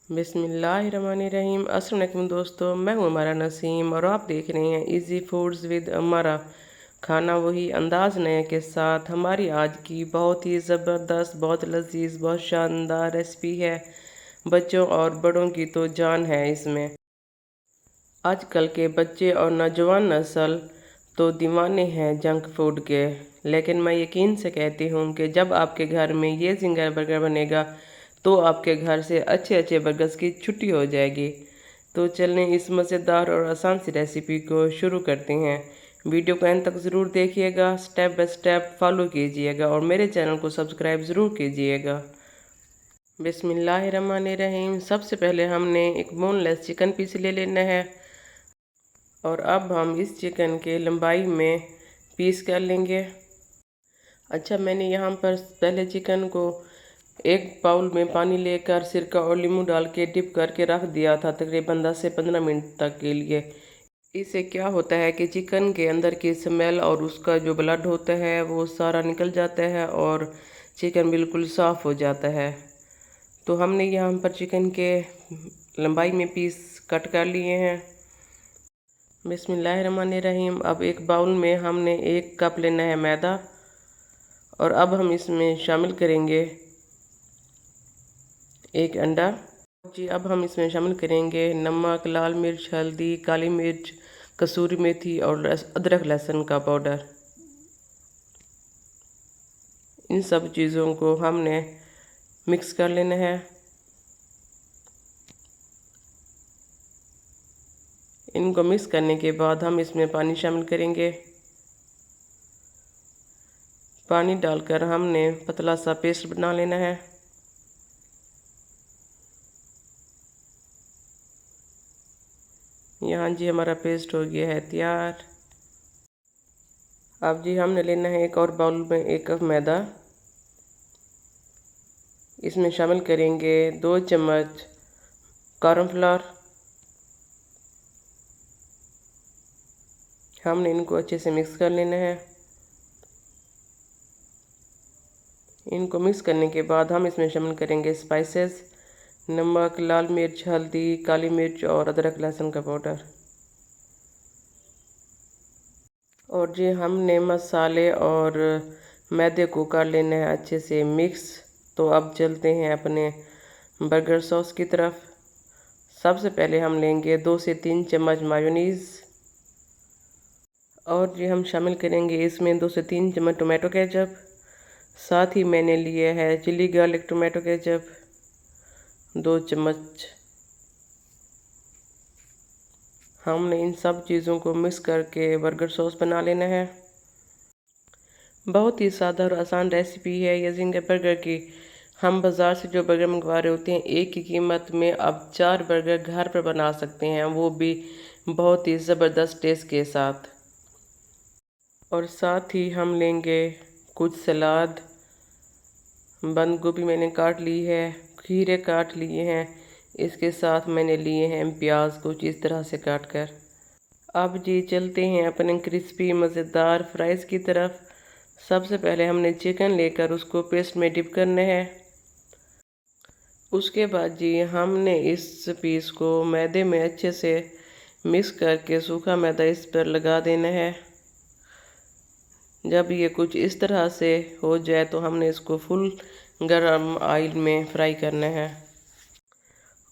बिस्मिल्लाहिर्रहमानिर्रहीम। अस्सलाम वालेकुम दोस्तों, मैं हूँ हमारा नसीम और आप देख रहे हैं इजी फूड्स विद हमारा। खाना वही अंदाज नए के साथ हमारी आज की बहुत ही ज़बरदस्त, बहुत लजीज, बहुत शानदार रेसिपी है। बच्चों और बड़ों की तो जान है इसमें। आजकल के बच्चे और नौजवान नस्ल तो दीवाने हैं जंक फूड के, लेकिन मैं यकीन से कहती हूँ कि जब आपके घर में ये जिंगर बर्गर बनेगा तो आपके घर से अच्छे अच्छे बर्गर्स की छुट्टी हो जाएगी। तो चलें इस मज़ेदार और आसान सी रेसिपी को शुरू करते हैं। वीडियो को एंड तक ज़रूर देखिएगा, स्टेप बाय स्टेप फॉलो कीजिएगा और मेरे चैनल को सब्सक्राइब ज़रूर कीजिएगा। बिस्मिल्लाहिर्रहमानिर्रहीम। सबसे पहले हमने एक बोनलेस चिकन पीस ले लेना है और अब हम इस चिकन के लंबाई में पीस कर लेंगे। अच्छा, मैंने यहाँ पर पहले चिकन को एक बाउल में पानी लेकर सिरका और नींबू डाल के डिप करके रख दिया था तकरीबन 10 से 15 मिनट तक के लिए। इससे क्या होता है कि चिकन के अंदर की स्मेल और उसका जो ब्लड होता है वो सारा निकल जाता है और चिकन बिल्कुल साफ़ हो जाता है। तो हमने यहाँ पर चिकन के लंबाई में पीस कट कर लिए हैं। बिस्मिल्लाहिर्रहमानिर्रहीम। अब एक बाउल में हमने 1 कप लेना है मैदा और अब हम इसमें शामिल करेंगे 1 अंडा। जी, अब हम इसमें शामिल करेंगे नमक, लाल मिर्च, हल्दी, काली मिर्च, कसूरी मेथी और अदरक लहसुन का पाउडर। इन सब चीज़ों को हमने मिक्स कर लेना है। इनको मिक्स करने के बाद हम इसमें पानी शामिल करेंगे। पानी डालकर हमने पतला सा पेस्ट बना लेना है। यहाँ जी हमारा पेस्ट हो गया है तैयार। अब जी हमने लेना है एक और बाउल में 1 कप मैदा। इसमें शामिल करेंगे 2 चम्मच कॉर्नफ्लोर। हमने इनको अच्छे से मिक्स कर लेना है। इनको मिक्स करने के बाद हम इसमें शामिल करेंगे स्पाइसेस, नमक, लाल मिर्च, हल्दी, काली मिर्च और अदरक लहसुन का पाउडर। और जी हमने मसाले और मैदे को कर लेना है अच्छे से मिक्स। तो अब चलते हैं अपने बर्गर सॉस की तरफ। सबसे पहले हम लेंगे 2 से 3 चम्मच मायोनीज़ और जी हम शामिल करेंगे इसमें 2 से 3 चम्मच टोमेटो केचप। साथ ही मैंने लिया है चिली गार्लिक टोमेटो केचप 2 चम्मच। हमने इन सब चीज़ों को मिक्स करके बर्गर सॉस बना लेना है। बहुत ही सादा और आसान रेसिपी है ये जिंगर बर्गर की। हम बाज़ार से जो बर्गर मंगवा रहे होते हैं एक की कीमत में अब 4 बर्गर घर पर बना सकते हैं, वो भी बहुत ही ज़बरदस्त टेस्ट के साथ। और साथ ही हम लेंगे कुछ सलाद। बंद गोभी मैंने काट ली है, खीरे काट लिए हैं, इसके साथ मैंने लिए हैं प्याज कुछ इस तरह से काट कर। अब जी चलते हैं अपने क्रिस्पी मज़ेदार फ्राइज़ की तरफ। सबसे पहले हमने चिकन लेकर उसको पेस्ट में डिप करना है। उसके बाद जी हमने इस पीस को मैदे में अच्छे से मिक्स करके सूखा मैदा इस पर लगा देना है। जब ये कुछ इस तरह से हो जाए तो हमने इसको फुल गरम ऑयल में फ्राई करना है।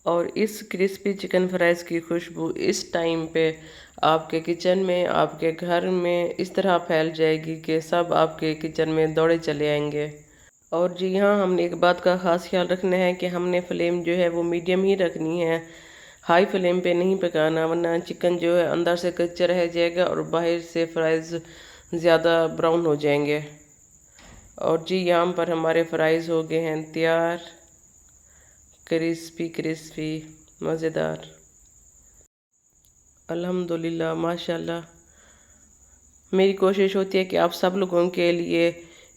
और इस क्रिस्पी चिकन फ्राइज़ की खुशबू इस टाइम पे आपके किचन में, आपके घर में इस तरह फैल जाएगी कि सब आपके किचन में दौड़े चले आएंगे। और जी यहाँ हमने एक बात का ख़ास ख्याल रखना है कि हमने फ्लेम जो है वो मीडियम ही रखनी है, हाई फ्लेम पे नहीं पकाना, वरना चिकन जो है अंदर से कच्चा रह जाएगा और बाहर से फ्राइज़ ज़्यादा ब्राउन हो जाएंगे। और जी यहाँ पर हमारे फ्राइज़ हो गए हैं तैयार, क्रिस्पी क्रिस्पी मज़ेदार। अल्हम्दुलिल्लाह माशाल्लाह। मेरी कोशिश होती है कि आप सब लोगों के लिए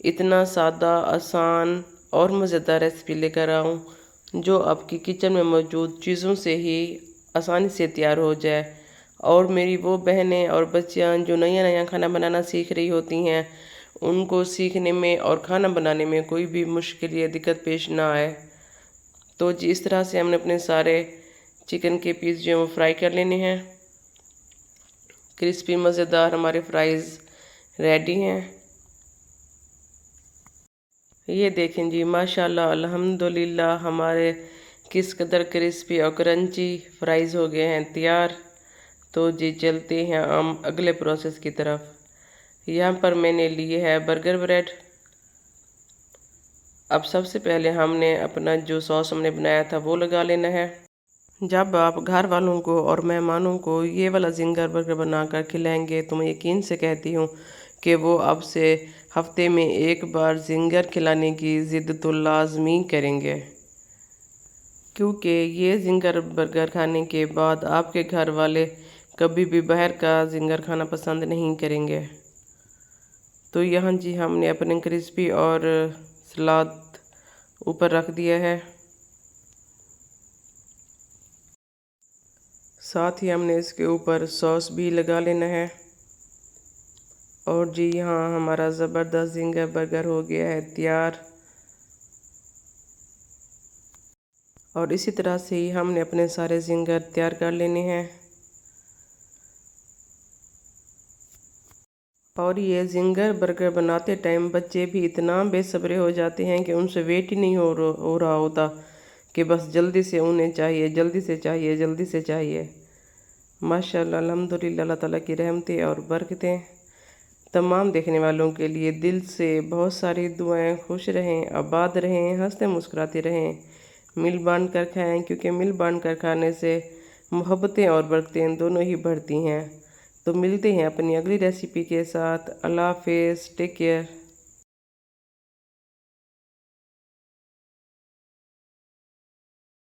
इतना सादा, आसान और मज़ेदार रेसिपी लेकर आऊँ जो आपकी किचन में मौजूद चीज़ों से ही आसानी से तैयार हो जाए। और मेरी वो बहनें और बच्चियाँ जो नया नया खाना बनाना सीख रही होती हैं, उनको सीखने में और खाना बनाने में कोई भी मुश्किल या दिक्कत पेश ना आए। तो जी इस तरह से हमने अपने सारे चिकन के पीस जो हैं वो फ्राई कर लेने हैं। क्रिस्पी मज़ेदार हमारे फ्राइज़ रेडी हैं। ये देखें जी माशाल्लाह अल्हम्दुलिल्लाह हमारे किस कदर क्रिस्पी और क्रंची फ्राइज़ हो गए हैं तैयार। तो जी चलते हैं हम अगले प्रोसेस की तरफ। यहाँ पर मैंने लिए है बर्गर ब्रेड। अब सबसे पहले हमने अपना जो सॉस हमने बनाया था वो लगा लेना है। जब आप घर वालों को और मेहमानों को ये वाला जिंगर बर्गर बनाकर खिलाएंगे तो मैं यकीन से कहती हूँ कि वो आपसे हफ्ते में एक बार जिंगर खिलाने की ज़िद तो लाजमी करेंगे, क्योंकि ये जिंगर बर्गर खाने के बाद आपके घर वाले कभी भी बाहर का जिंगर खाना पसंद नहीं करेंगे। तो यहाँ जी हमने अपने क्रिस्पी और सलाद ऊपर रख दिया है। साथ ही हमने इसके ऊपर सॉस भी लगा लेना है। और जी यहाँ हमारा ज़बरदस्त जिंगर बर्गर हो गया है तैयार। और इसी तरह से ही हमने अपने सारे जिंगर तैयार कर लेने हैं। और ये जिंगर बर्गर बनाते टाइम बच्चे भी इतना बेसब्रे हो जाते हैं कि उनसे वेट ही नहीं हो रहा होता कि बस जल्दी से उन्हें चाहिए, जल्दी से चाहिए, जल्दी से चाहिए। माशाल्लाह अल्हम्दुलिल्लाह, अल्लाह ताला की रहमतें और बरकतें तमाम देखने वालों के लिए दिल से बहुत सारी दुआएं। खुश रहें, आबाद रहें, हंसते मुस्कुराते रहें, मिल बांट कर खाएं, क्योंकि मिल बांट कर खाने से मोहब्बतें और बरकतें दोनों ही बढ़ती हैं। तो मिलते हैं अपनी अगली रेसिपी के साथ। अल्लाह हाफिज़, टेक केयर।